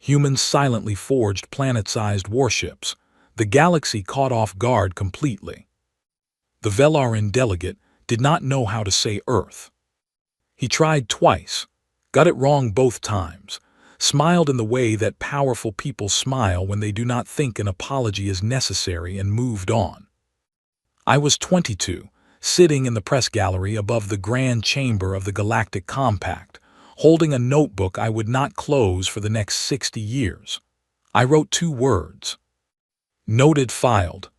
Humans silently forged planet-sized warships. The galaxy caught off guard completely. The Velarin delegate did not know how to say Earth. He tried twice, got it wrong both times, smiled in the way that powerful people smile when they do not think an apology is necessary, and moved on. I was 22, sitting in the press gallery above the grand chamber of the Galactic Compact, holding a notebook I would not close for the next 60 years. I wrote 2 words. Noted filed.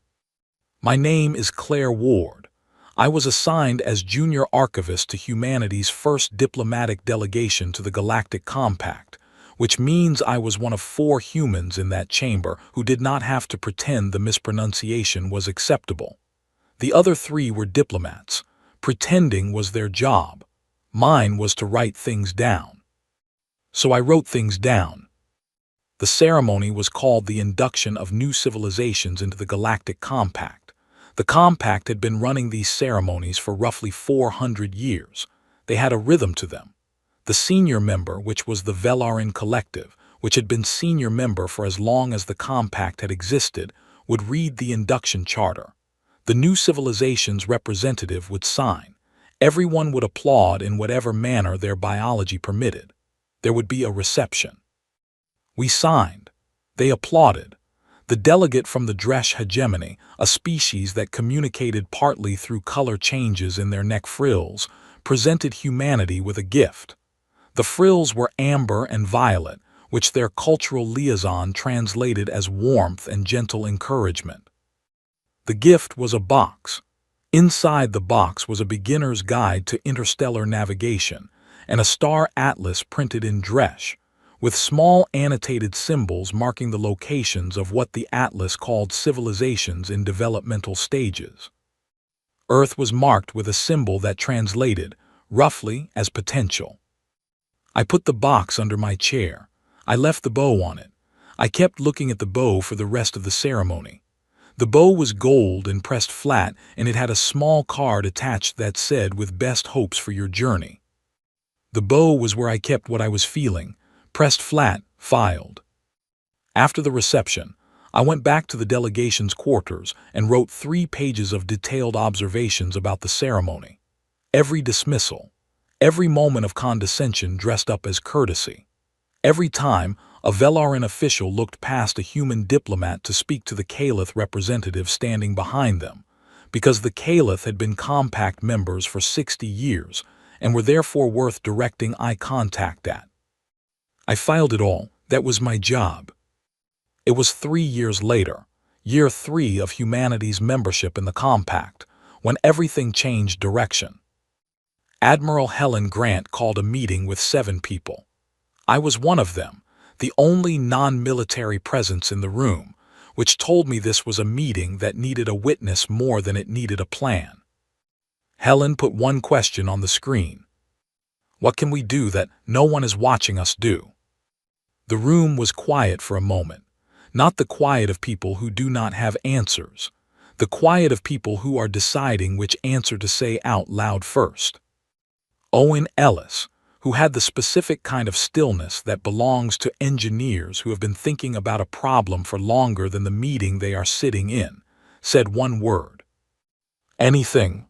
My name is Claire Ward. I was assigned as junior archivist to humanity's first diplomatic delegation to the Galactic Compact, which means I was one of 4 humans in that chamber who did not have to pretend the mispronunciation was acceptable. The other 3 were diplomats. Pretending was their job. Mine was to write things down. So I wrote things down. The ceremony was called the induction of new civilizations into the Galactic Compact. The Compact had been running these ceremonies for roughly 400 years. They had a rhythm to them. The senior member, which was the Velarin Collective, which had been senior member for as long as the Compact had existed, would read the induction charter. The new civilization's representative would sign. Everyone would applaud in whatever manner their biology permitted. There would be a reception. We signed. They applauded. The delegate from the Dresh hegemony, a species that communicated partly through color changes in their neck frills, presented humanity with a gift. The frills were amber and violet, which their cultural liaison translated as warmth and gentle encouragement. The gift was a box. Inside the box was a beginner's guide to interstellar navigation and a star atlas printed in Dresh, with small annotated symbols marking the locations of what the atlas called civilizations in developmental stages. Earth was marked with a symbol that translated, roughly, as potential. I put the box under my chair. I left the bow on it. I kept looking at the bow for the rest of the ceremony. The bow was gold and pressed flat, and it had a small card attached that said, "With best hopes for your journey." The bow was where I kept what I was feeling, pressed flat, filed. After the reception, I went back to the delegation's quarters and wrote 3 pages of detailed observations about the ceremony. Every dismissal, every moment of condescension dressed up as courtesy. Every time a Velarin official looked past a human diplomat to speak to the Caliph representative standing behind them, because the Caliph had been Compact members for 60 years and were therefore worth directing eye contact at. I filed it all. That was my job. It was 3 years later, year 3 of humanity's membership in the Compact, when everything changed direction. Admiral Helen Grant called a meeting with 7 people. I was one of them, the only non-military presence in the room, which told me this was a meeting that needed a witness more than it needed a plan. Helen put one question on the screen. What can we do that no one is watching us do? The room was quiet for a moment, not the quiet of people who do not have answers, the quiet of people who are deciding which answer to say out loud first. Owen Ellis, who had the specific kind of stillness that belongs to engineers who have been thinking about a problem for longer than the meeting they are sitting in, said one word. Anything.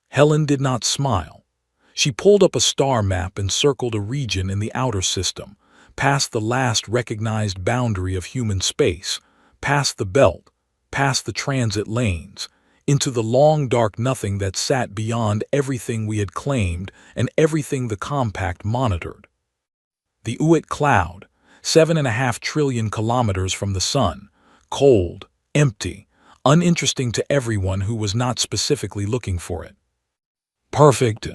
Helen did not smile. She pulled up a star map and circled a region in the outer system, past the last recognized boundary of human space, past the belt, past the transit lanes, into the long dark nothing that sat beyond everything we had claimed and everything the Compact monitored. The Uit cloud, 7.5 trillion kilometers from the sun, cold, empty, uninteresting to everyone who was not specifically looking for it. Perfect.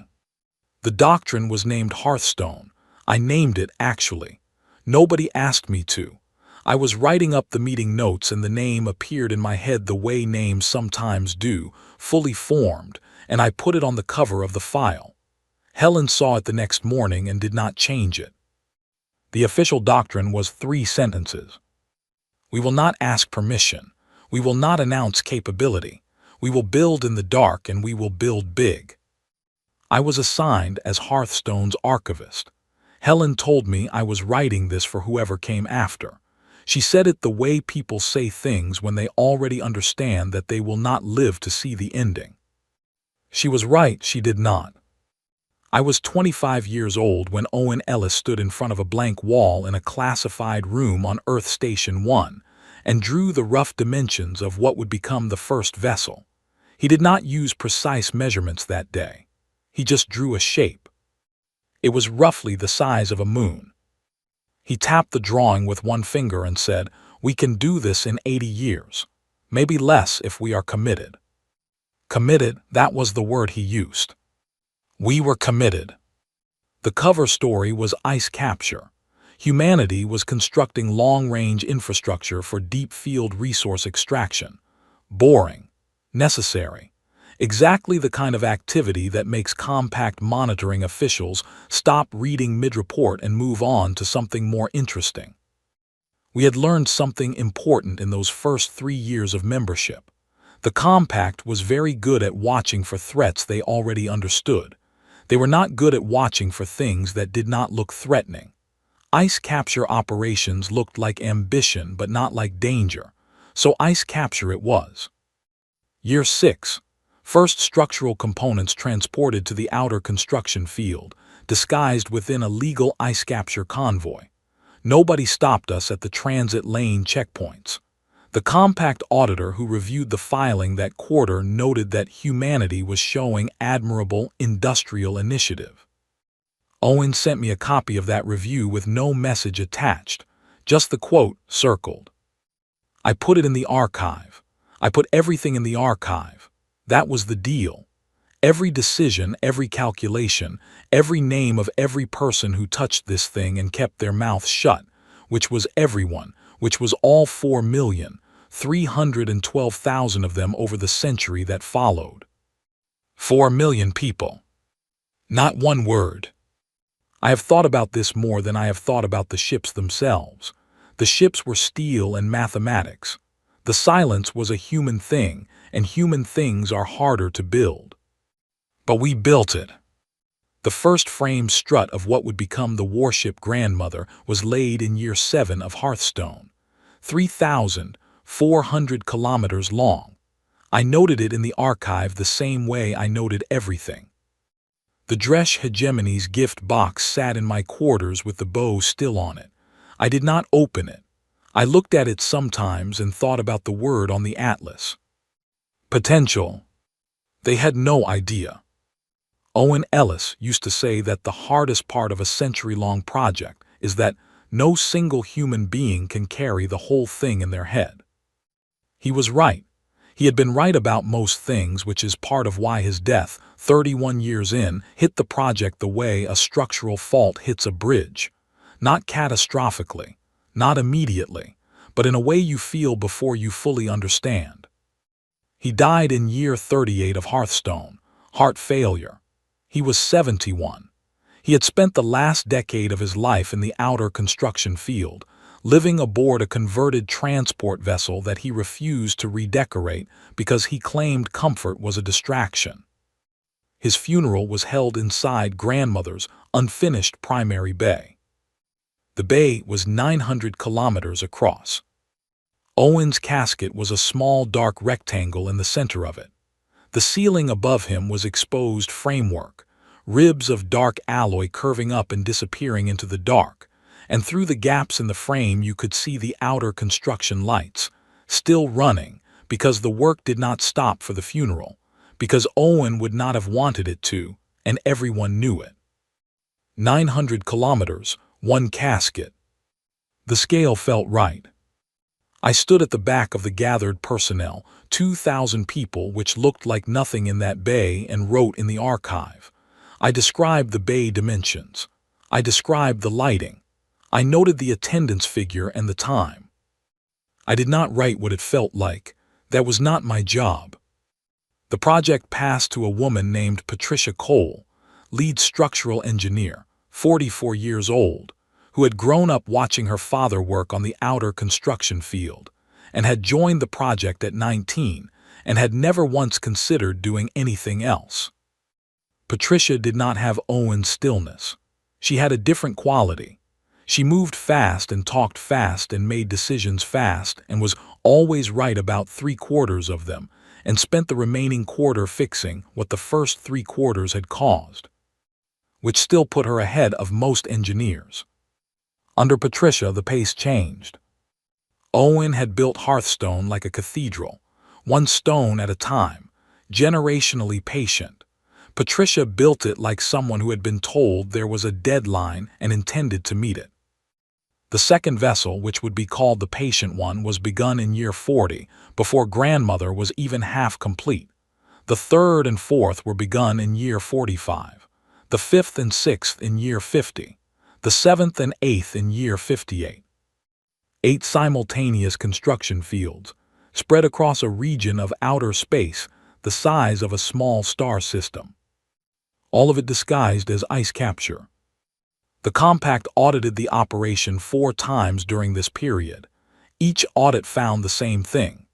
The doctrine was named Hearthstone. I named it, actually. Nobody asked me to. I was writing up the meeting notes and the name appeared in my head the way names sometimes do, fully formed, and I put it on the cover of the file. Helen saw it the next morning and did not change it. The official doctrine was 3 sentences. We will not ask permission. We will not announce capability. We will build in the dark and we will build big. I was assigned as Hearthstone's archivist. Helen told me I was writing this for whoever came after. She said it the way people say things when they already understand that they will not live to see the ending. She was right, she did not. I was 25 years old when Owen Ellis stood in front of a blank wall in a classified room on Earth Station 1 and drew the rough dimensions of what would become the first vessel. He did not use precise measurements that day. He just drew a shape. It was roughly the size of a moon. He tapped the drawing with one finger and said, "We can do this in 80 years. Maybe less if we are committed." Committed, that was the word he used. We were committed. The cover story was ice capture. Humanity was constructing long-range infrastructure for deep field resource extraction. Boring. Necessary. Exactly the kind of activity that makes compact monitoring officials stop reading mid-report and move on to something more interesting. We had learned something important in those first 3 years of membership. The compact was very good at watching for threats they already understood. They were not good at watching for things that did not look threatening. Ice capture operations looked like ambition but not like danger, so ice capture it was. Year 6. First structural components transported to the outer construction field, disguised within a legal ice capture convoy. Nobody stopped us at the transit lane checkpoints. The compact auditor who reviewed the filing that quarter noted that humanity was showing admirable industrial initiative. Owen sent me a copy of that review with no message attached, just the quote circled. I put it in the archive. I put everything in the archive. That was the deal. Every decision, every calculation, every name of every person who touched this thing and kept their mouths shut, which was everyone, which was all 4,312,000 of them over the century that followed. 4 million people. Not one word. I have thought about this more than I have thought about the ships themselves. The ships were steel and mathematics. The silence was a human thing, and human things are harder to build. But we built it. The first frame strut of what would become the warship Grandmother was laid in year 7 of Hearthstone. 3,400 kilometers long. I noted it in the archive the same way I noted everything. The Dresch Hegemony's gift box sat in my quarters with the bow still on it. I did not open it. I looked at it sometimes and thought about the word on the atlas. Potential. They had no idea. Owen Ellis used to say that the hardest part of a century-long project is that no single human being can carry the whole thing in their head. He was right. He had been right about most things, which is part of why his death, 31 years in, hit the project the way a structural fault hits a bridge. Not catastrophically, not immediately, but in a way you feel before you fully understand. He died in year 38 of Hearthstone, heart failure. He was 71. He had spent the last decade of his life in the outer construction field, living aboard a converted transport vessel that he refused to redecorate because he claimed comfort was a distraction. His funeral was held inside Grandmother's unfinished primary bay. The bay was 900 kilometers across. Owen's casket was a small dark rectangle in the center of it. The ceiling above him was exposed framework, ribs of dark alloy curving up and disappearing into the dark, and through the gaps in the frame you could see the outer construction lights, still running, because the work did not stop for the funeral, because Owen would not have wanted it to, and everyone knew it. 900 kilometers, one casket. The scale felt right. I stood at the back of the gathered personnel, 2,000 people, which looked like nothing in that bay, and wrote in the archive. I described the bay dimensions. I described the lighting. I noted the attendance figure and the time. I did not write what it felt like. That was not my job. The project passed to a woman named Patricia Cole, lead structural engineer, 44 years old, who had grown up watching her father work on the outer construction field, and had joined the project at 19, and had never once considered doing anything else. Patricia did not have Owen's stillness. She had a different quality. She moved fast and talked fast and made decisions fast and was always right about 3/4 of them and spent the remaining quarter fixing what the first 3/4 had caused, which still put her ahead of most engineers. Under Patricia, the pace changed. Owen had built Hearthstone like a cathedral, one stone at a time, generationally patient. Patricia built it like someone who had been told there was a deadline and intended to meet it. The second vessel, which would be called the Patient One, was begun in year 40, before Grandmother was even half complete. The third and fourth were begun in year 45, the fifth and sixth in year 50, the seventh and eighth in year 58. 8 simultaneous construction fields, spread across a region of outer space the size of a small star system. All of it disguised as ice capture. The Compact audited the operation 4 times during this period. Each audit found the same thing: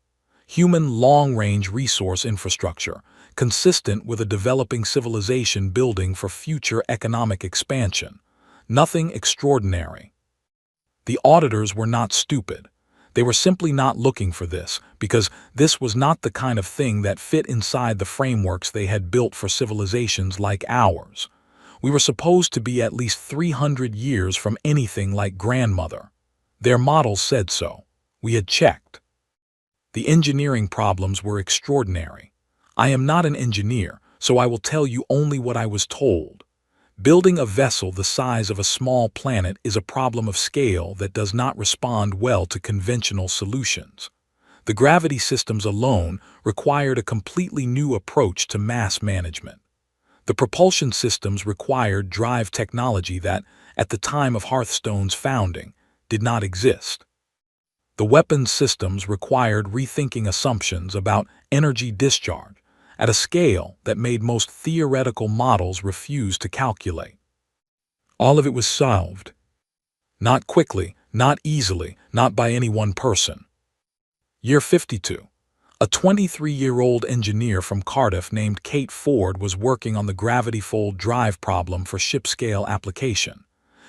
human long-range resource infrastructure, consistent with a developing civilization building for future economic expansion. Nothing extraordinary. The auditors were not stupid. They were simply not looking for this, because this was not the kind of thing that fit inside the frameworks they had built for civilizations like ours. We were supposed to be at least 300 years from anything like Grandmother. Their models said so. We had checked. The engineering problems were extraordinary. I am not an engineer, so I will tell you only what I was told. Building a vessel the size of a small planet is a problem of scale that does not respond well to conventional solutions. The gravity systems alone required a completely new approach to mass management. The propulsion systems required drive technology that, at the time of Hearthstone's founding, did not exist. The weapons systems required rethinking assumptions about energy discharge at a scale that made most theoretical models refuse to calculate. All of it was solved. Not quickly, not easily, not by any one person. Year 52. A 23-year-old engineer from Cardiff named Kate Ford was working on the gravity-fold drive problem for ship-scale application.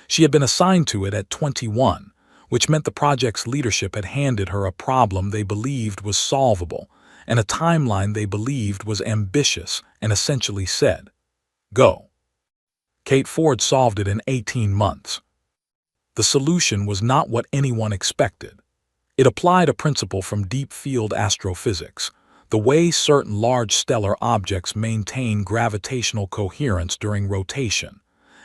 She had been assigned to it at 21, which meant the project's leadership had handed her a problem they believed was solvable and a timeline they believed was ambitious and essentially said, "Go." Kate Ford solved it in 18 months. The solution was not what anyone expected. It applied a principle from deep-field astrophysics, the way certain large stellar objects maintain gravitational coherence during rotation,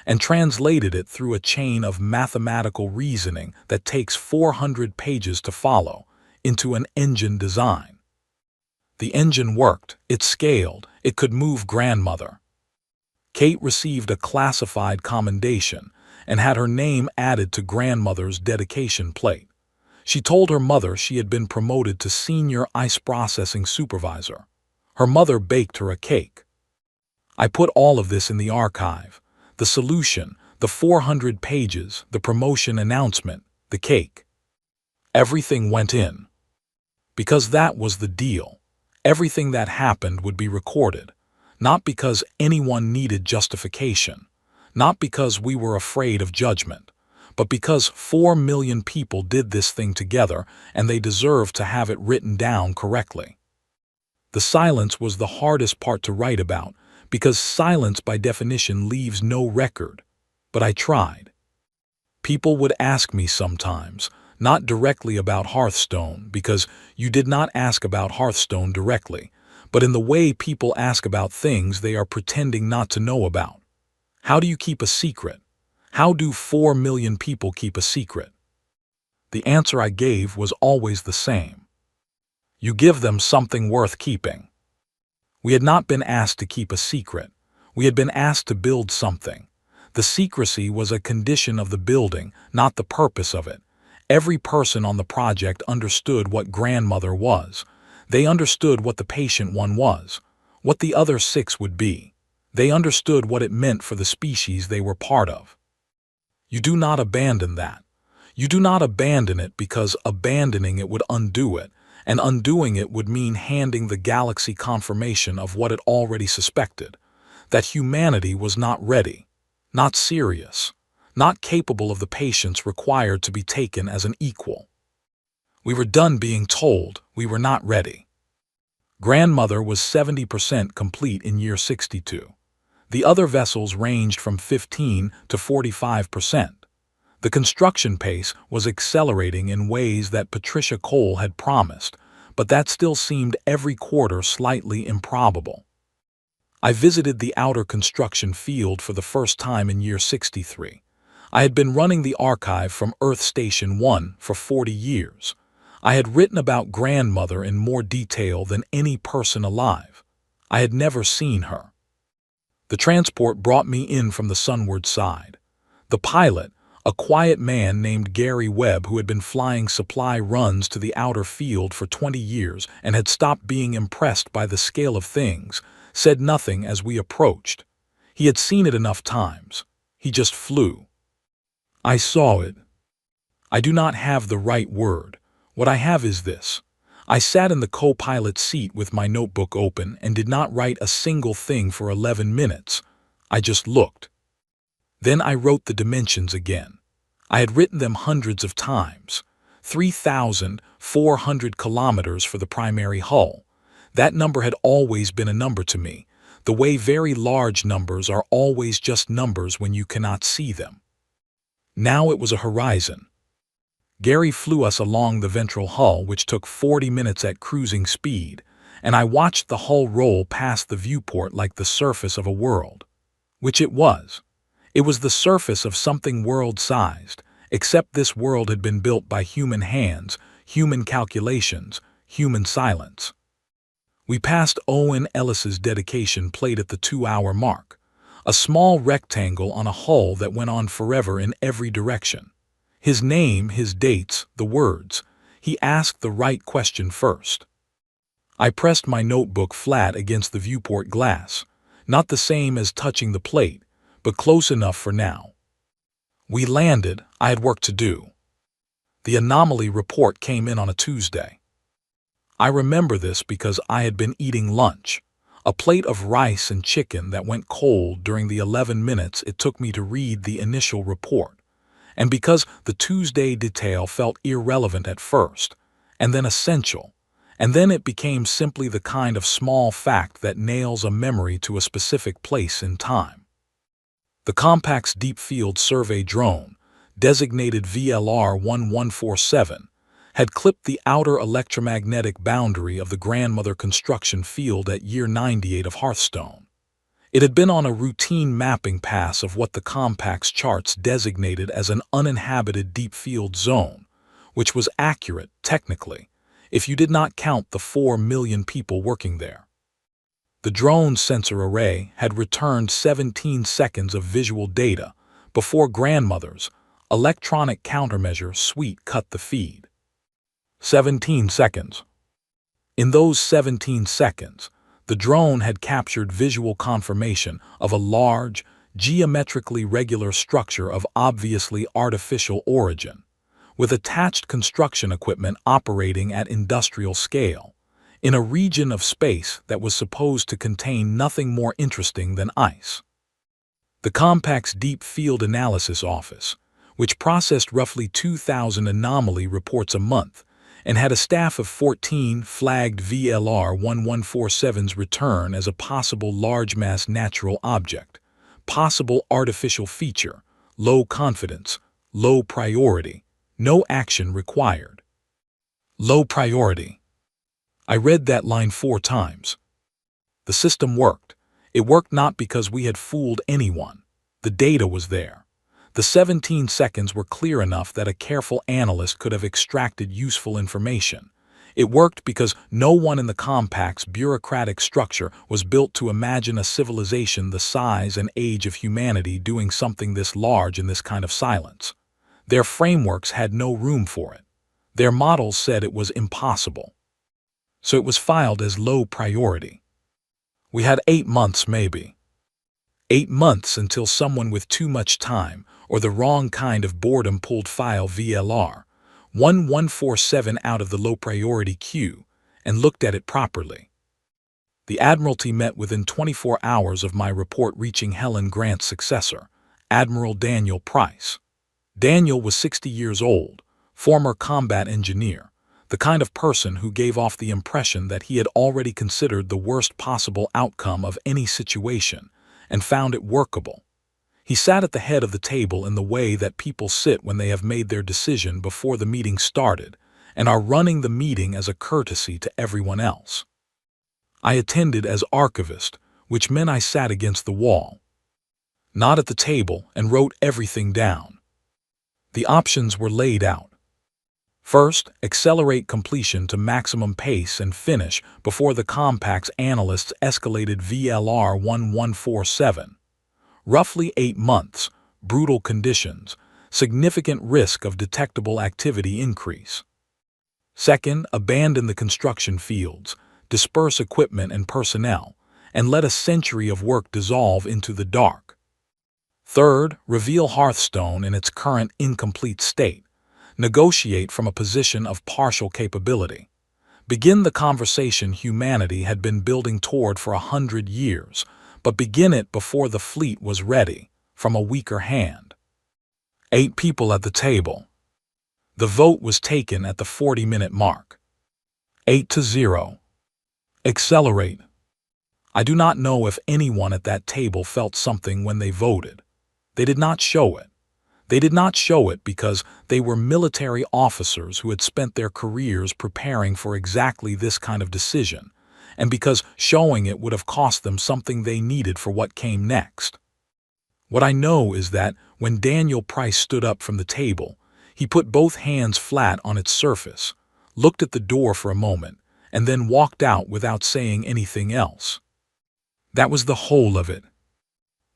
and translated it through a chain of mathematical reasoning that takes 400 pages to follow into an engine design. The engine worked, it scaled, it could move Grandmother. Kate received a classified commendation and had her name added to Grandmother's dedication plate. She told her mother she had been promoted to senior ice processing supervisor. Her mother baked her a cake. I put all of this in the archive: the solution, the 400 pages, the promotion announcement, the cake. Everything went in. Because that was the deal. Everything that happened would be recorded, not because anyone needed justification, not because we were afraid of judgment, but because 4 million people did this thing together and they deserved to have it written down correctly. The silence was the hardest part to write about, because silence by definition leaves no record. But I tried. People would ask me sometimes, not directly about Hearthstone, because you did not ask about Hearthstone directly, but in the way people ask about things they are pretending not to know about. How do you keep a secret? How do 4 million people keep a secret? The answer I gave was always the same. You give them something worth keeping. We had not been asked to keep a secret. We had been asked to build something. The secrecy was a condition of the building, not the purpose of it. Every person on the project understood what Grandmother was. They understood what the Patient One was, what the other 6 would be. They understood what it meant for the species they were part of. You do not abandon that. You do not abandon it because abandoning it would undo it, and undoing it would mean handing the galaxy confirmation of what it already suspected, that humanity was not ready, not serious. not capable of the patience required to be taken as an equal. We were done being told we were not ready. Grandmother was 70% complete in year 62. The other vessels ranged from 15 to 45%. The construction pace was accelerating in ways that Patricia Cole had promised, but that still seemed every quarter slightly improbable. I visited the outer construction field for the first time in year 63. I had been running the archive from Earth Station 1 for 40 years. I had written about grandmother in more detail than any person alive. I had never seen her. The transport brought me in from the sunward side. The pilot, a quiet man named Gary Webb who had been flying supply runs to the outer field for 20 years and had stopped being impressed by the scale of things, said nothing as we approached. He had seen it enough times. He just flew. I saw it. I do not have the right word. What I have is this. I sat in the co-pilot seat with my notebook open and did not write a single thing for 11 minutes. I just looked. Then I wrote the dimensions again. I had written them hundreds of times. 3,400 kilometers for the primary hull. That number had always been a number to me, the way very large numbers are always just numbers when you cannot see them. Now it was a horizon. Gary flew us along the ventral hull, which took 40 minutes at cruising speed, and I watched the hull roll past the viewport like the surface of a world. Which it was. It was the surface of something world-sized, except this world had been built by human hands, human calculations, human silence. We passed Owen Ellis's dedication plate at the 2-hour mark, a small rectangle on a hull that went on forever in every direction. His name, his dates, the words. He asked the right question first. I pressed my notebook flat against the viewport glass, not the same as touching the plate, but close enough for now. We landed. I had work to do. The anomaly report came in on a Tuesday. I remember this because I had been eating lunch, a plate of rice and chicken that went cold during the 11 minutes it took me to read the initial report, and because the Tuesday detail felt irrelevant at first, and then essential, and then it became simply the kind of small fact that nails a memory to a specific place in time. The Compact's Deep Field Survey drone, designated VLR-1147, had clipped the outer electromagnetic boundary of the grandmother construction field at year 98 of Hearthstone. It had been on a routine mapping pass of what the Compact's charts designated as an uninhabited deep field zone, which was accurate, technically, if you did not count the 4 million people working there. The drone sensor array had returned 17 seconds of visual data before grandmother's electronic countermeasure suite cut the feed. 17 seconds. In those 17 seconds, the drone had captured visual confirmation of a large, geometrically regular structure of obviously artificial origin, with attached construction equipment operating at industrial scale, in a region of space that was supposed to contain nothing more interesting than ice. The Compact's Deep Field Analysis Office, which processed roughly 2,000 anomaly reports a month, and had a staff of 14 flagged VLR-1147's return as a possible large-mass natural object, possible artificial feature, low confidence, low priority, no action required. Low priority. I read that line 4 times. The system worked. It worked not because we had fooled anyone. The data was there. The 17 seconds were clear enough that a careful analyst could have extracted useful information. It worked because no one in the Compact's bureaucratic structure was built to imagine a civilization the size and age of humanity doing something this large in this kind of silence. Their frameworks had no room for it. Their models said it was impossible. So it was filed as low priority. We had 8 months maybe. 8 months until someone with too much time or the wrong kind of boredom pulled file VLR-1147 out of the low priority queue and looked at it properly. The Admiralty met within 24 hours of my report reaching Helen Grant's successor, Admiral Daniel Price. Daniel was 60 years old, former combat engineer, the kind of person who gave off the impression that he had already considered the worst possible outcome of any situation and found it workable. He sat at the head of the table in the way that people sit when they have made their decision before the meeting started and are running the meeting as a courtesy to everyone else. I attended as archivist, which meant I sat against the wall, not at the table, and wrote everything down. The options were laid out. First, accelerate completion to maximum pace and finish before the compact's analysts escalated VLR 1147. Roughly 8 months, brutal conditions, significant risk of detectable activity increase. Second, abandon the construction fields, disperse equipment and personnel, and let a century of work dissolve into the dark. Third, reveal Hearthstone in its current incomplete state. Negotiate from a position of partial capability. Begin the conversation humanity had been building toward for 100 years, but begin it before the fleet was ready, from a weaker hand. 8 people at the table. The vote was taken at the 40-minute mark. 8-0. Accelerate. I do not know if anyone at that table felt something when they voted. They did not show it. They did not show it because they were military officers who had spent their careers preparing for exactly this kind of decision, and because showing it would have cost them something they needed for what came next. What I know is that when Daniel Price stood up from the table, he put both hands flat on its surface, looked at the door for a moment, and then walked out without saying anything else. That was the whole of it.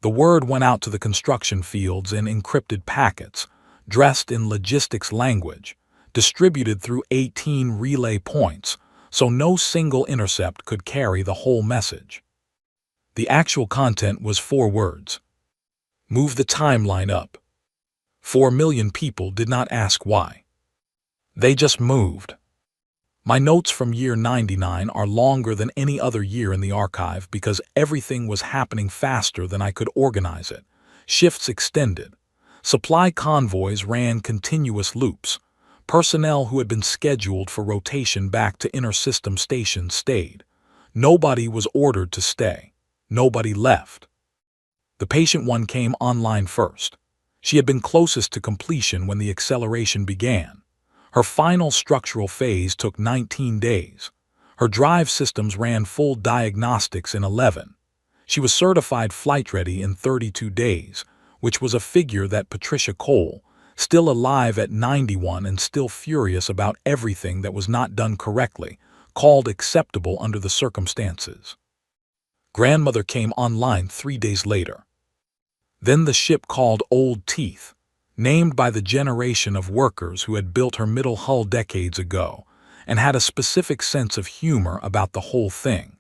The word went out to the construction fields in encrypted packets, dressed in logistics language, distributed through 18 relay points, so no single intercept could carry the whole message. The actual content was 4 words. Move the timeline up. 4 million people did not ask why. They just moved. My notes from year 99 are longer than any other year in the archive because everything was happening faster than I could organize it. Shifts extended. Supply convoys ran continuous loops. Personnel who had been scheduled for rotation back to inter-system stations stayed. Nobody was ordered to stay. Nobody left. The patient one came online first. She had been closest to completion when the acceleration began. Her final structural phase took 19 days. Her drive systems ran full diagnostics in 11. She was certified flight-ready in 32 days, which was a figure that Patricia Cole, still alive at 91 and still furious about everything that was not done correctly, called acceptable under the circumstances. Grandmother came online 3 days later. Then the ship called Old Teeth, named by the generation of workers who had built her middle hull decades ago, and had a specific sense of humor about the whole thing.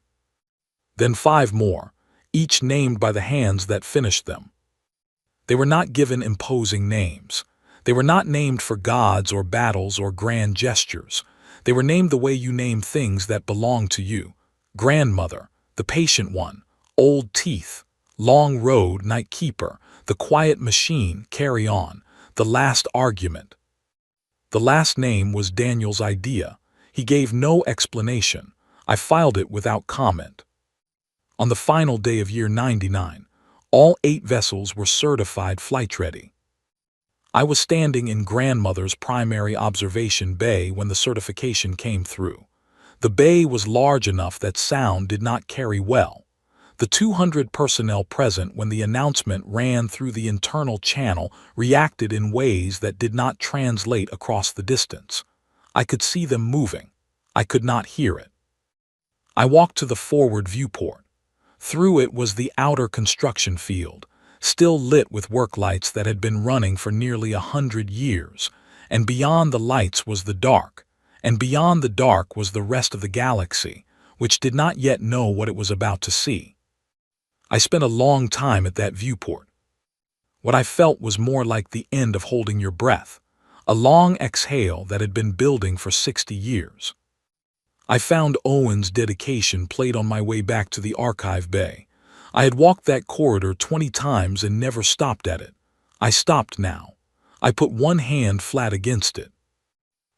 Then 5 more, each named by the hands that finished them. They were not given imposing names. They were not named for gods or battles or grand gestures. They were named the way you name things that belong to you. Grandmother, the patient one, Old Teeth, Long Road, Night Keeper, The Quiet Machine, Carry On, The Last Argument. The last name was Daniel's idea. He gave no explanation. I filed it without comment. On the final day of year 99, all 8 vessels were certified flight-ready. I was standing in Grandmother's primary observation bay when the certification came through. The bay was large enough that sound did not carry well. The 200 personnel present when the announcement ran through the internal channel reacted in ways that did not translate across the distance. I could see them moving. I could not hear it. I walked to the forward viewport. Through it was the outer construction field, still lit with work lights that had been running for nearly 100 years, and beyond the lights was the dark, and beyond the dark was the rest of the galaxy, which did not yet know what it was about to see. I spent a long time at that viewport. What I felt was more like the end of holding your breath, a long exhale that had been building for 60 years. I found Owen's dedication played on my way back to the archive bay. I had walked that corridor 20 times and never stopped at it, I stopped now. I put one hand flat against it.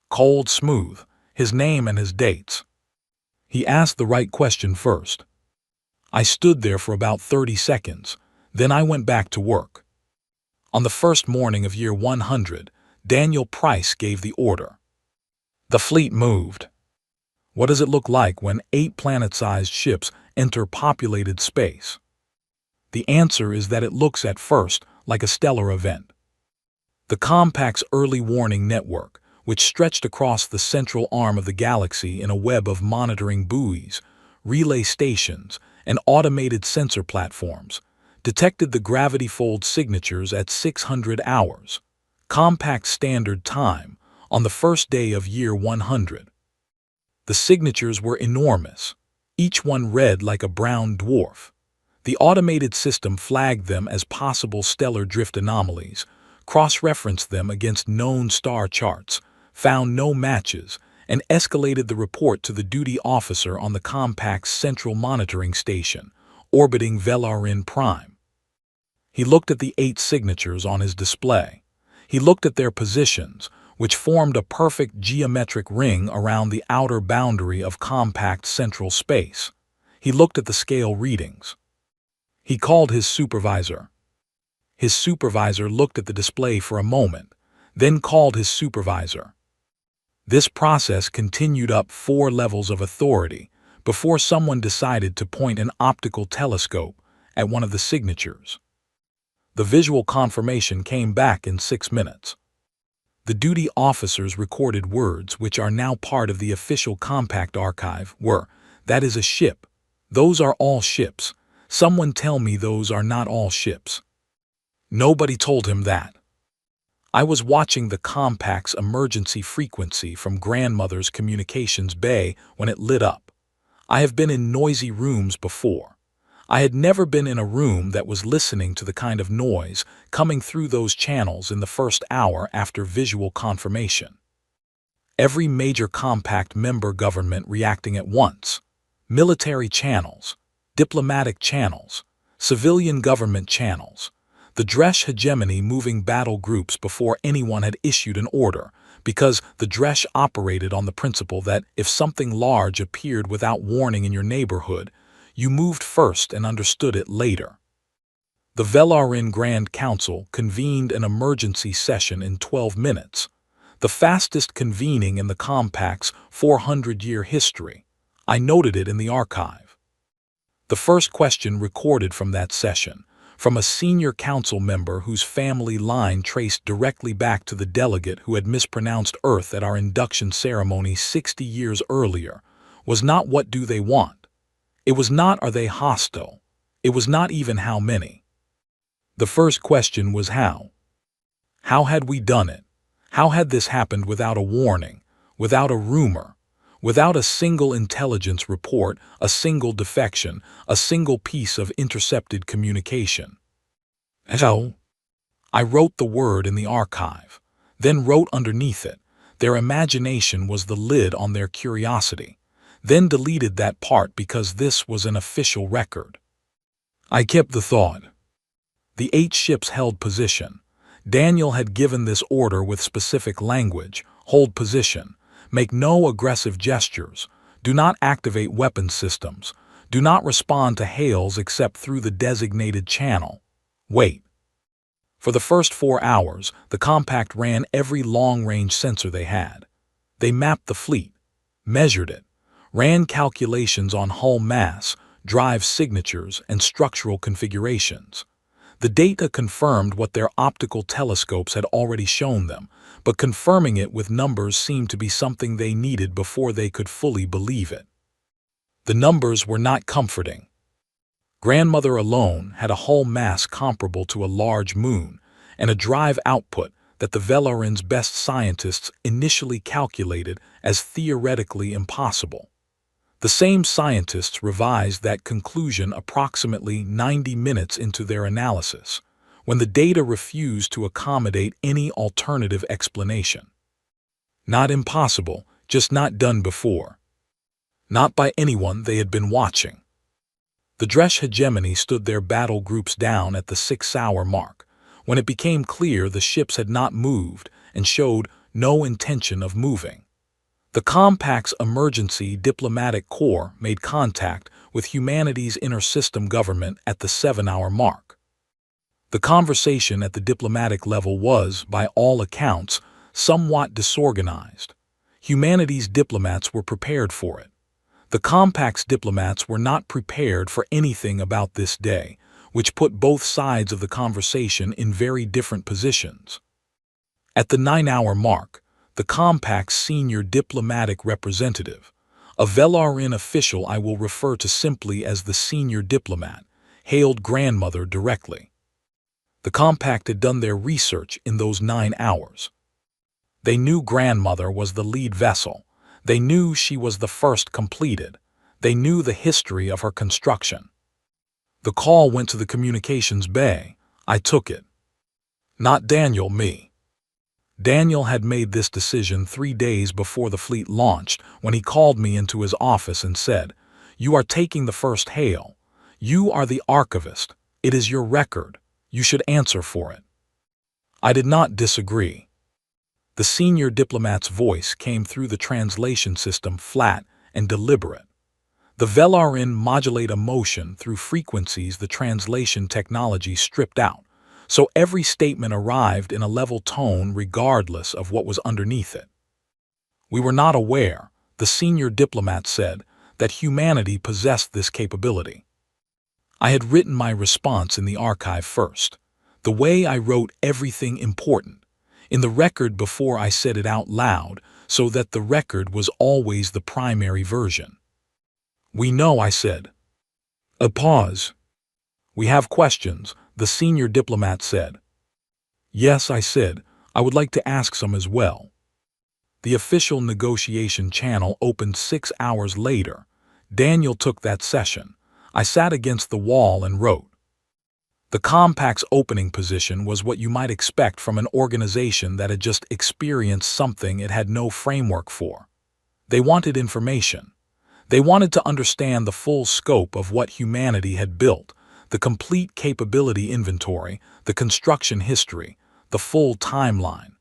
Cold, smooth, his name and his dates. He asked the right question first. I stood there for about 30 seconds, then I went back to work. On the first morning of year 100, Daniel Price gave the order. The fleet moved. What does it look like when 8 planet-sized ships enter populated space? The answer is that it looks at first like a stellar event. The Compact's early warning network, which stretched across the central arm of the galaxy in a web of monitoring buoys, relay stations, and automated sensor platforms, detected the gravity fold signatures at 600 hours, Compact Standard Time, on the first day of year 100. The signatures were enormous, each one red like a brown dwarf. The automated system flagged them as possible stellar drift anomalies, cross-referenced them against known star charts, found no matches, and escalated the report to the duty officer on the Compact's central monitoring station, orbiting Velarin Prime. He looked at the 8 signatures on his display. He looked at their positions, which formed a perfect geometric ring around the outer boundary of Compact central space. He looked at the scale readings. He called his supervisor. His supervisor looked at the display for a moment, then called his supervisor. This process continued up 4 levels of authority before someone decided to point an optical telescope at one of the signatures. The visual confirmation came back in 6 minutes. The duty officer's recorded words, which are now part of the official Compact archive, were, "That is a ship. Those are all ships. Someone tell me those are not all ships." Nobody told him that. I was watching the Compact's emergency frequency from grandmother's communications bay when it lit up. I have been in noisy rooms before. I had never been in a room that was listening to the kind of noise coming through those channels in the first hour after visual confirmation. Every major Compact member government reacting at once. Military channels, diplomatic channels, civilian government channels. The Dresh hegemony moving battle groups before anyone had issued an order, because the Dresh operated on the principle that if something large appeared without warning in your neighborhood, you moved first and understood it later. The Velarin Grand Council convened an emergency session in 12 minutes, the fastest convening in the Compact's 400-year history. I noted it in the archive. The first question recorded from that session, from a senior council member whose family line traced directly back to the delegate who had mispronounced Earth at our induction ceremony 60 years earlier, was not "What do they want?" It was not "Are they hostile?" It was not even "How many?" The first question was how. How had we done it? How had this happened without a warning, without a rumor, without a single intelligence report, a single defection, a single piece of intercepted communication? How? I wrote the word in the archive, then wrote underneath it, "Their imagination was the lid on their curiosity," then deleted that part because this was an official record. I kept the thought. The 8 ships held position. Daniel had given this order with specific language: hold position, make no aggressive gestures, do not activate weapon systems, do not respond to hails except through the designated channel. Wait. For the first 4 hours, the Compact ran every long-range sensor they had. They mapped the fleet, measured it, ran calculations on hull mass, drive signatures, and structural configurations. The data confirmed what their optical telescopes had already shown them, but confirming it with numbers seemed to be something they needed before they could fully believe it. The numbers were not comforting. Grandmother alone had a hull mass comparable to a large moon, and a drive output that the Velarin's best scientists initially calculated as theoretically impossible. The same scientists revised that conclusion approximately 90 minutes into their analysis, when the data refused to accommodate any alternative explanation. Not impossible, just not done before. Not by anyone they had been watching. The Dresh hegemony stood their battle groups down at the 6-hour mark, when it became clear the ships had not moved and showed no intention of moving. The Compact's emergency diplomatic corps made contact with humanity's inter-system government at the 7-hour mark. The conversation at the diplomatic level was, by all accounts, somewhat disorganized. Humanity's diplomats were prepared for it. The Compact's diplomats were not prepared for anything about this day, which put both sides of the conversation in very different positions. At the 9-hour mark, the Compact's senior diplomatic representative, a Velarin official I will refer to simply as the senior diplomat, hailed Grandmother directly. The Compact had done their research in those 9 hours. They knew Grandmother was the lead vessel. They knew she was the first completed. They knew the history of her construction. The call went to the communications bay. I took it. Not Daniel, me. Daniel had made this decision 3 days before the fleet launched when he called me into his office and said, "You are taking the first hail. You are the archivist. It is your record. You should answer for it." I did not disagree. The senior diplomat's voice came through the translation system flat and deliberate. The Velarin modulate emotion through frequencies the translation technology stripped out, so every statement arrived in a level tone regardless of what was underneath it. "We were not aware," the senior diplomat said, "that humanity possessed this capability." I had written my response in the archive first, the way I wrote everything important, in the record before I said it out loud, so that the record was always the primary version. "We know," I said. A pause. "We have questions," the senior diplomat said. "Yes," I said, "I would like to ask some as well." The official negotiation channel opened 6 hours later. Daniel took that session. I sat against the wall and wrote. The Compact's opening position was what you might expect from an organization that had just experienced something it had no framework for. They wanted information. They wanted to understand the full scope of what humanity had built, the complete capability inventory, the construction history, the full timeline.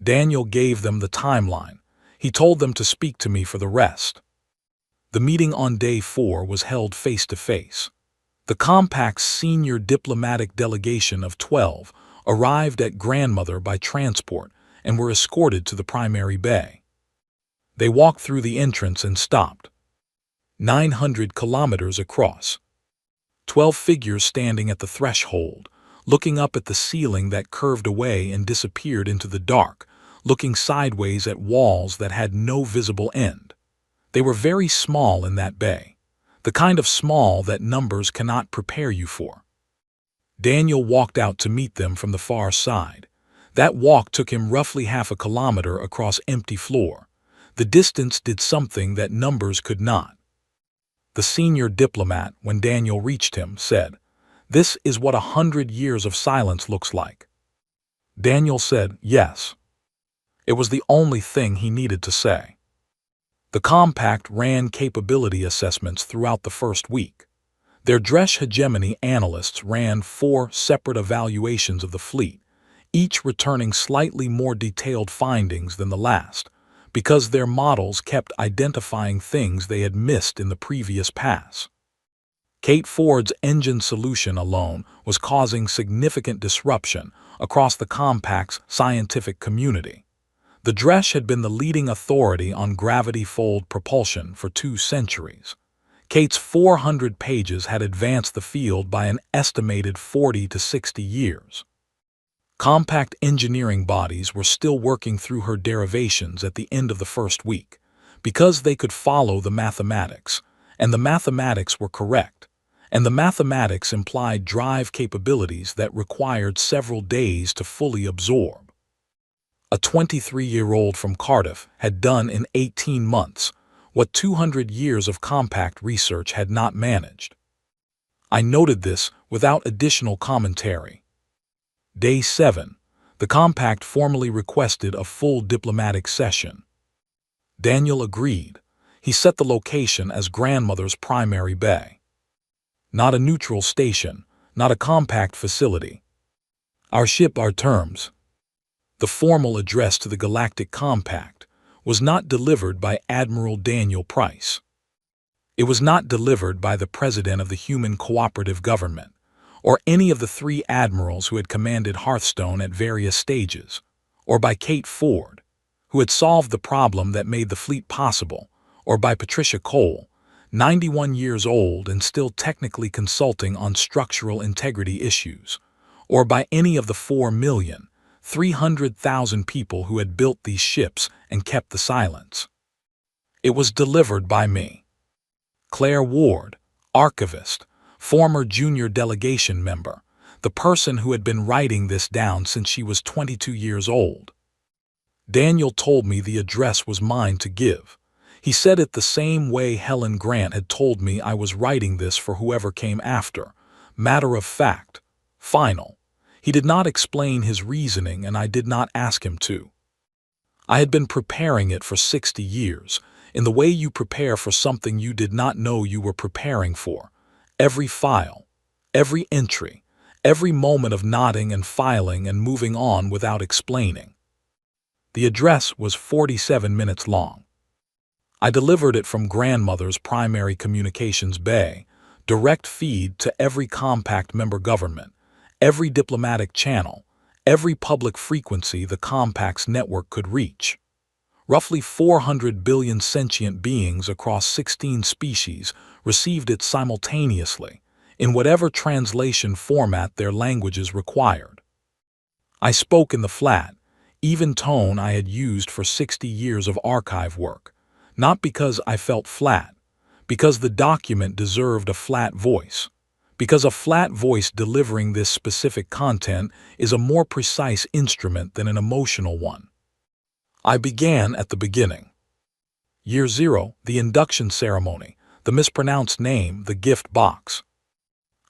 Daniel gave them the timeline. He told them to speak to me for the rest. The meeting on day 4 was held face-to-face. The Compact's senior diplomatic delegation of 12 arrived at Grandmother by transport and were escorted to the primary bay. They walked through the entrance and stopped. 900 kilometers across. 12 figures standing at the threshold, looking up at the ceiling that curved away and disappeared into the dark, looking sideways at walls that had no visible end. They were very small in that bay, the kind of small that numbers cannot prepare you for. Daniel walked out to meet them from the far side. That walk took him roughly half a kilometer across empty floor. The distance did something that numbers could not. The senior diplomat, when Daniel reached him, said, "This is what 100 years of silence looks like." Daniel said, "Yes." It was the only thing he needed to say. The Compact ran capability assessments throughout the first week. Their Dresh hegemony analysts ran 4 separate evaluations of the fleet, each returning slightly more detailed findings than the last, because their models kept identifying things they had missed in the previous pass. Kate Ford's engine solution alone was causing significant disruption across the Compact's scientific community. The Dresh had been the leading authority on gravity-fold propulsion for 2 centuries. Kate's 400 pages had advanced the field by an estimated 40 to 60 years. Compact engineering bodies were still working through her derivations at the end of the first week, because they could follow the mathematics, and the mathematics were correct, and the mathematics implied drive capabilities that required several days to fully absorb. A 23-year-old from Cardiff had done in 18 months what 200 years of Compact research had not managed. I noted this without additional commentary. Day 7, the Compact formally requested a full diplomatic session. Daniel agreed. He set the location as Grandmother's primary bay. Not a neutral station, not a Compact facility. Our ship, our terms. The formal address to the Galactic Compact was not delivered by Admiral Daniel Price. It was not delivered by the President of the Human Cooperative Government, or any of the 3 admirals who had commanded Hearthstone at various stages, or by Kate Ford, who had solved the problem that made the fleet possible, or by Patricia Cole, 91 years old and still technically consulting on structural integrity issues, or by any of the 4,300,000 people who had built these ships and kept the silence. It was delivered by me, Claire Ward, archivist, former junior delegation member, the person who had been writing this down since she was 22 years old. Daniel told me the address was mine to give. He said it the same way Helen Grant had told me I was writing this for whoever came after. Matter of fact, final. He did not explain his reasoning, and I did not ask him to. I had been preparing it for 60 years, in the way you prepare for something you did not know you were preparing for. Every file, every entry, every moment of nodding and filing and moving on without explaining. The address was 47 minutes long. I delivered it from grandmother's primary communications bay, direct feed to every compact member government, every diplomatic channel, every public frequency the compact's network could reach. Roughly 400 billion sentient beings across 16 species received it simultaneously, in whatever translation format their languages required. I spoke in the flat, even tone I had used for 60 years of archive work, not because I felt flat, because the document deserved a flat voice, because a flat voice delivering this specific content is a more precise instrument than an emotional one. I began at the beginning. Year 0, the induction ceremony, the mispronounced name, the gift box.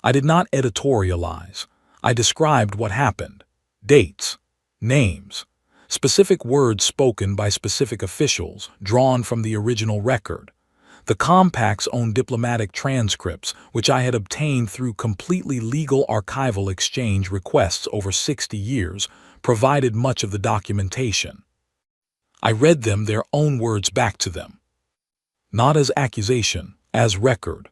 I did not editorialize. I described what happened. Dates, names, specific words spoken by specific officials, drawn from the original record. The Compact's own diplomatic transcripts, which I had obtained through completely legal archival exchange requests over 60 years, provided much of the documentation. I read them, their own words back to them. Not as accusation, as record.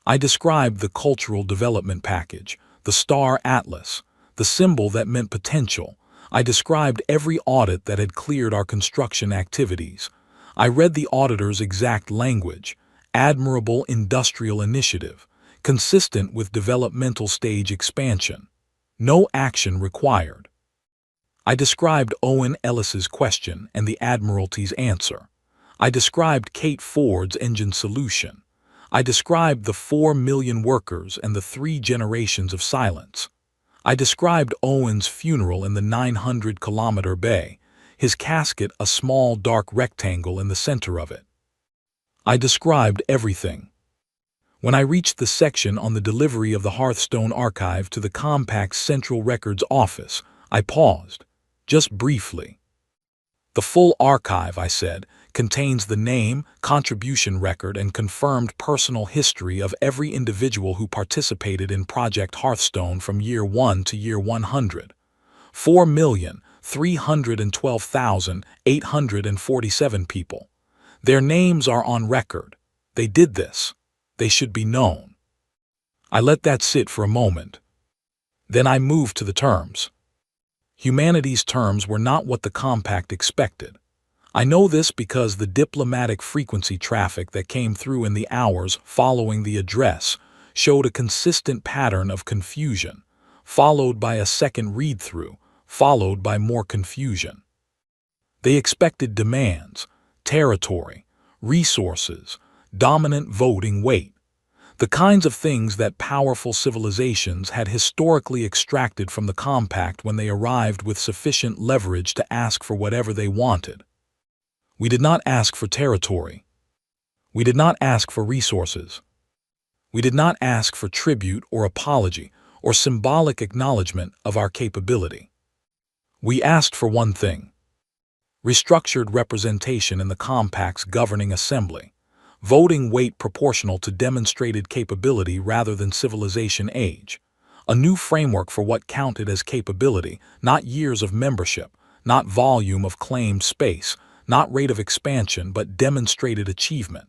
I described the cultural development package, the star atlas, the symbol that meant potential. I described every audit that had cleared our construction activities. I read the auditor's exact language, admirable industrial initiative, consistent with developmental stage expansion. No action required. I described Owen Ellis's question and the Admiralty's answer. I described Kate Ford's engine solution. I described the 4 million workers and the 3 generations of silence. I described Owen's funeral in the 900-kilometer bay, his casket a small dark rectangle in the center of it. I described everything. When I reached the section on the delivery of the Hearthstone archive to the Compact's Central Records Office, I paused. Just briefly. The full archive, I said, contains the name, contribution record, and confirmed personal history of every individual who participated in Project Hearthstone from year 1 to year 100. 4,312,847 people. Their names are on record. They did this. They should be known. I let that sit for a moment. Then I moved to the terms. Humanity's terms were not what the Compact expected. I know this because the diplomatic frequency traffic that came through in the hours following the address showed a consistent pattern of confusion, followed by a second read-through, followed by more confusion. They expected demands, territory, resources, dominant voting weight, the kinds of things that powerful civilizations had historically extracted from the Compact when they arrived with sufficient leverage to ask for whatever they wanted. We did not ask for territory. We did not ask for resources. We did not ask for tribute or apology or symbolic acknowledgement of our capability. We asked for one thing: restructured representation in the Compact's governing assembly, voting weight proportional to demonstrated capability rather than civilization age, A new framework for what counted as capability, not years of membership, not volume of claimed space, not rate of expansion, but demonstrated achievement.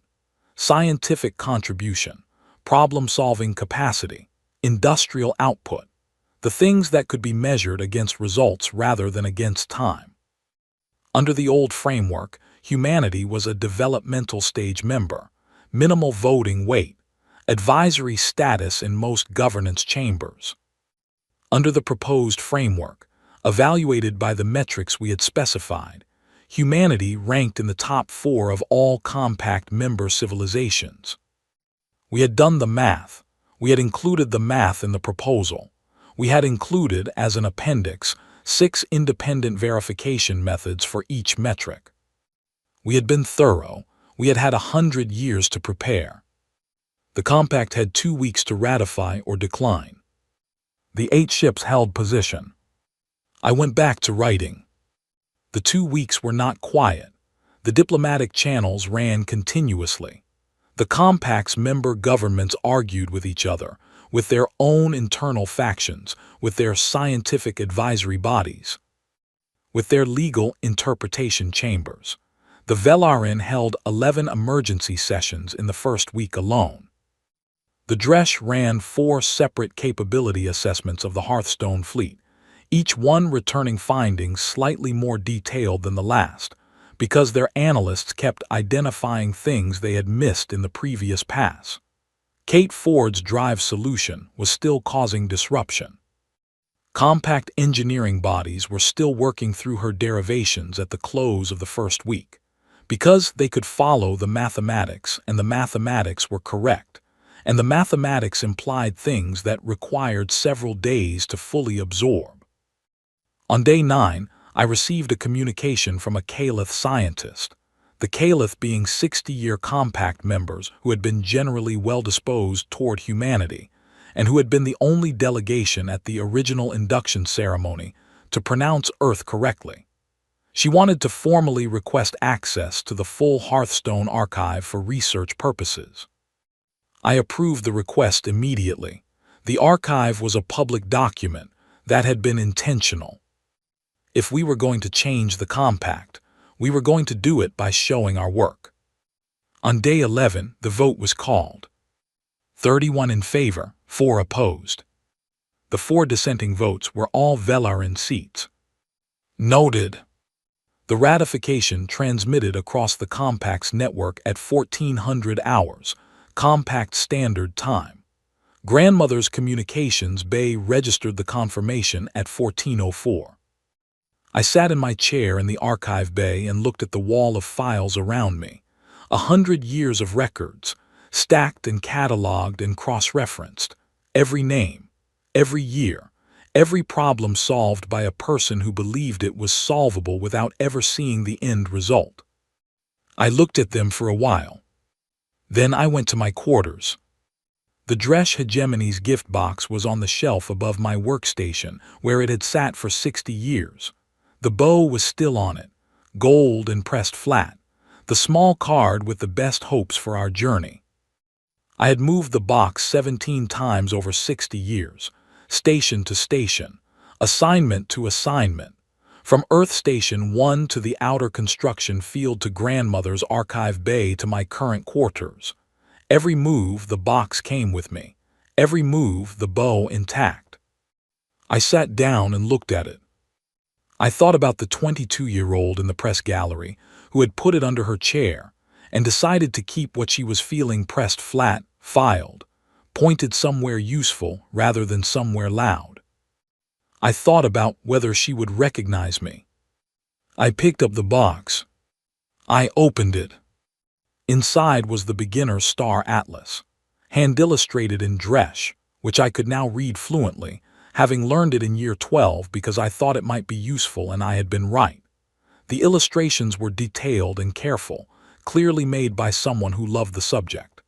Scientific contribution, problem-solving capacity, industrial output, the things that could be measured against results rather than against time. Under the old framework, humanity was a developmental stage member, minimal voting weight, advisory status in most governance chambers. Under the proposed framework, evaluated by the metrics we had specified, humanity ranked in the top 4 of all compact member civilizations. We had done the math. We had included the math in the proposal. We had included, as an appendix, 6 independent verification methods for each metric. We had been thorough. We had had 100 years to prepare. The compact had 2 weeks to ratify or decline. The 8 ships held position. I went back to writing. The 2 weeks were not quiet. The diplomatic channels ran continuously. The compact's member governments argued with each other, with their own internal factions, with their scientific advisory bodies, with their legal interpretation chambers. The Velarin held 11 emergency sessions in the first week alone. The Dresh ran 4 separate capability assessments of the Hearthstone fleet, each one returning findings slightly more detailed than the last, because their analysts kept identifying things they had missed in the previous pass. Kate Ford's drive solution was still causing disruption. Compact engineering bodies were still working through her derivations at the close of the first week, because they could follow the mathematics, and the mathematics were correct, and the mathematics implied things that required several days to fully absorb. On day 9, I received a communication from a Calith scientist, the Calith being 60-year compact members who had been generally well-disposed toward humanity, and who had been the only delegation at the original induction ceremony to pronounce Earth correctly. She wanted to formally request access to the full Hearthstone archive for research purposes. I approved the request immediately. The archive was a public document that had been intentional. If we were going to change the compact, we were going to do it by showing our work. On day 11, the vote was called. 31 in favor, 4 opposed. The 4 dissenting votes were all Velarin seats. Noted. The ratification transmitted across the compact's network at 1400 hours, Compact Standard Time. Grandmother's Communications Bay registered the confirmation at 1404. I sat in my chair in the archive bay and looked at the wall of files around me. 100 years of records, stacked and cataloged and cross-referenced. Every name, every year, every problem solved by a person who believed it was solvable without ever seeing the end result. I looked at them for a while. Then I went to my quarters. The Dresh Hegemony's gift box was on the shelf above my workstation, where it had sat for 60 years. The bow was still on it, gold and pressed flat, the small card with the best hopes for our journey. I had moved the box 17 times over 60 years, station to station, assignment to assignment, from Earth Station 1 to the outer construction field to Grandmother's archive bay to my current quarters. Every move the box came with me, every move the bow intact. I sat down and looked at it. I thought about the 22-year-old in the press gallery who had put it under her chair and decided to keep what she was feeling pressed flat, filed, pointed somewhere useful rather than somewhere loud. I thought about whether she would recognize me. I picked up the box. I opened it. Inside was the beginner star atlas, hand-illustrated in Dresh, which I could now read fluently, having learned it in year 12 because I thought it might be useful and I had been right. The illustrations were detailed and careful, clearly made by someone who loved the subject.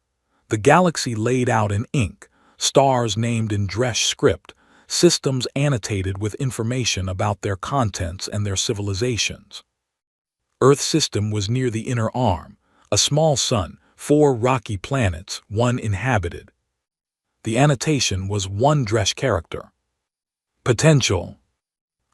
The galaxy laid out in ink, stars named in Dresh script, systems annotated with information about their contents and their civilizations. Earth system was near the inner arm, a small sun, 4 rocky planets, 1 inhabited. The annotation was one Dresh character. Potential.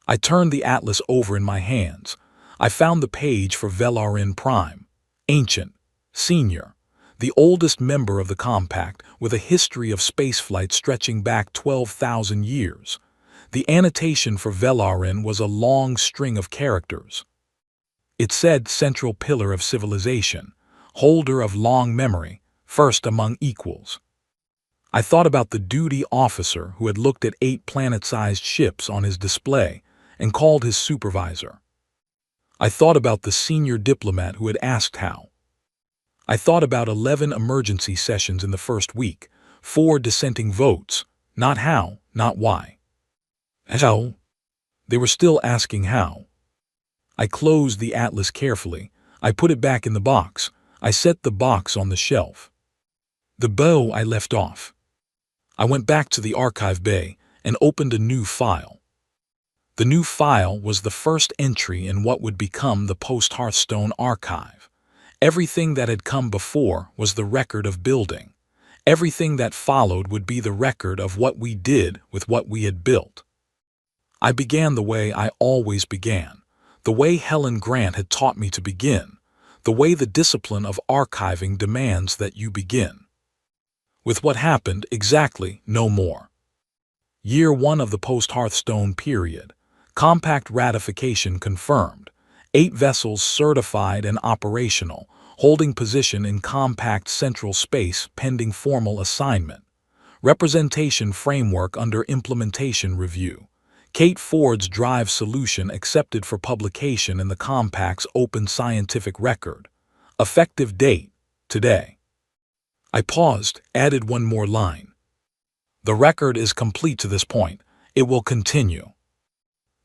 I turned the atlas over in my hands. I found the page for Velarin Prime, Ancient, Senior, the oldest member of the Compact with a history of spaceflight stretching back 12,000 years. The annotation for Velarin was a long string of characters. It said Central Pillar of Civilization, Holder of Long Memory, First Among Equals. I thought about the duty officer who had looked at 8 planet-sized ships on his display and called his supervisor. I thought about the senior diplomat who had asked how. I thought about 11 emergency sessions in the first week, 4 dissenting votes, not how, not why. How? They were still asking how. I closed the atlas carefully. I put it back in the box. I set the box on the shelf. The bow I left off. I went back to the archive bay and opened a new file. The new file was the first entry in what would become the post-Hearthstone archive. Everything that had come before was the record of building. Everything that followed would be the record of what we did with what we had built. I began the way I always began, the way Helen Grant had taught me to begin, the way the discipline of archiving demands that you begin. With what happened exactly, no more. Year 1 of the post-Hearthstone period. Compact ratification confirmed. 8 vessels certified and operational, holding position in compact central space pending formal assignment. Representation framework under implementation review. Kate Ford's drive solution accepted for publication in the Compact's open scientific record. Effective date, today. I paused, added one more line. The record is complete to this point. It will continue.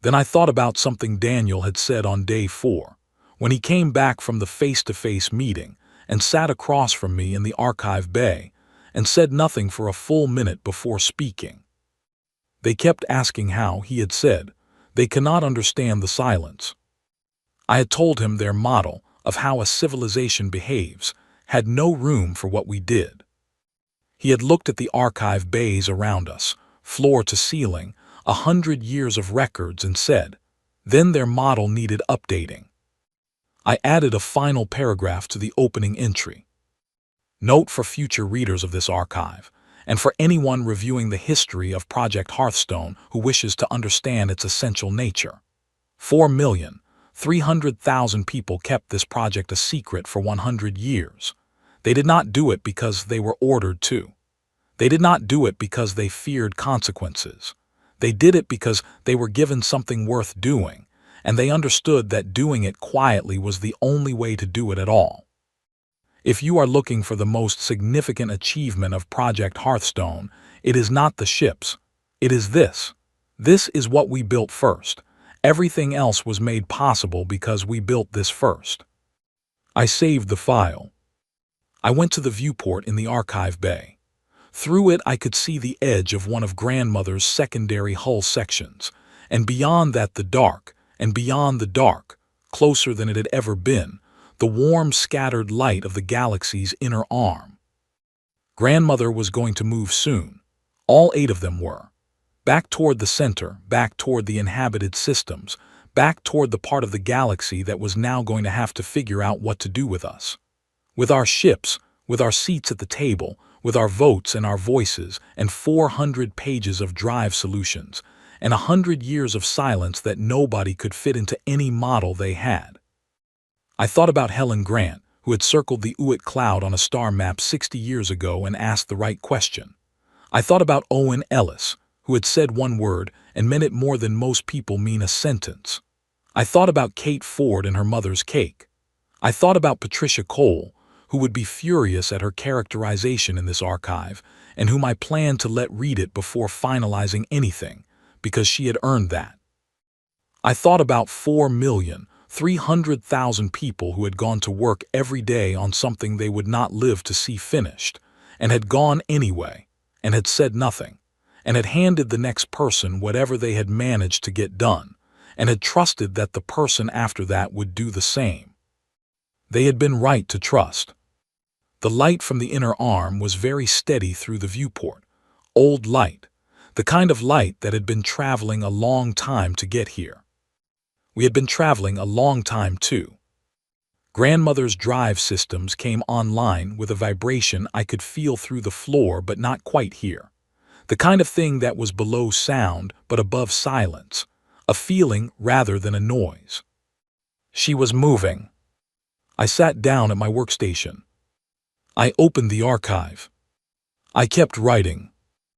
Then I thought about something Daniel had said on day 4, when he came back from the face-to-face meeting and sat across from me in the archive bay and said nothing for a full minute before speaking. They kept asking how, he had said. They cannot understand the silence. I had told him their model of how a civilization behaves had no room for what we did. He had looked at the archive bays around us, floor to ceiling, 100 years of records, and said, then their model needed updating. I added a final paragraph to the opening entry. Note for future readers of this archive, and for anyone reviewing the history of Project Hearthstone who wishes to understand its essential nature. 4,300,000 people kept this project a secret for 100 years. They did not do it because they were ordered to. They did not do it because they feared consequences. They did it because they were given something worth doing, and they understood that doing it quietly was the only way to do it at all. If you are looking for the most significant achievement of Project Hearthstone, it is not the ships. It is this. This is what we built first. Everything else was made possible because we built this first. I saved the file. I went to the viewport in the archive bay. Through it I could see the edge of one of Grandmother's secondary hull sections, and beyond that the dark, and beyond the dark, closer than it had ever been, the warm scattered light of the galaxy's inner arm. Grandmother was going to move soon. All 8 of them were. Back toward the center, back toward the inhabited systems, back toward the part of the galaxy that was now going to have to figure out what to do with us. With our ships, with our seats at the table, with our votes and our voices, and 400 pages of drive solutions, and 100 years of silence that nobody could fit into any model they had. I thought about Helen Grant, who had circled the Uit cloud on a star map 60 years ago and asked the right question. I thought about Owen Ellis, who had said one word and meant it more than most people mean a sentence. I thought about Kate Ford and her mother's cake. I thought about Patricia Cole, who would be furious at her characterization in this archive, and whom I planned to let read it before finalizing anything, because she had earned that. I thought about 4,300,000 people who had gone to work every day on something they would not live to see finished, and had gone anyway, and had said nothing, and had handed the next person whatever they had managed to get done, and had trusted that the person after that would do the same. They had been right to trust. The light from the inner arm was very steady through the viewport, Old light. The kind of light that had been traveling a long time to get here. We had been traveling a long time too. Grandmother's drive systems came online with a vibration I could feel through the floor but not quite hear. The kind of thing that was below sound but above silence. A feeling rather than a noise. She was moving. I sat down at my workstation. I opened the archive. I kept writing.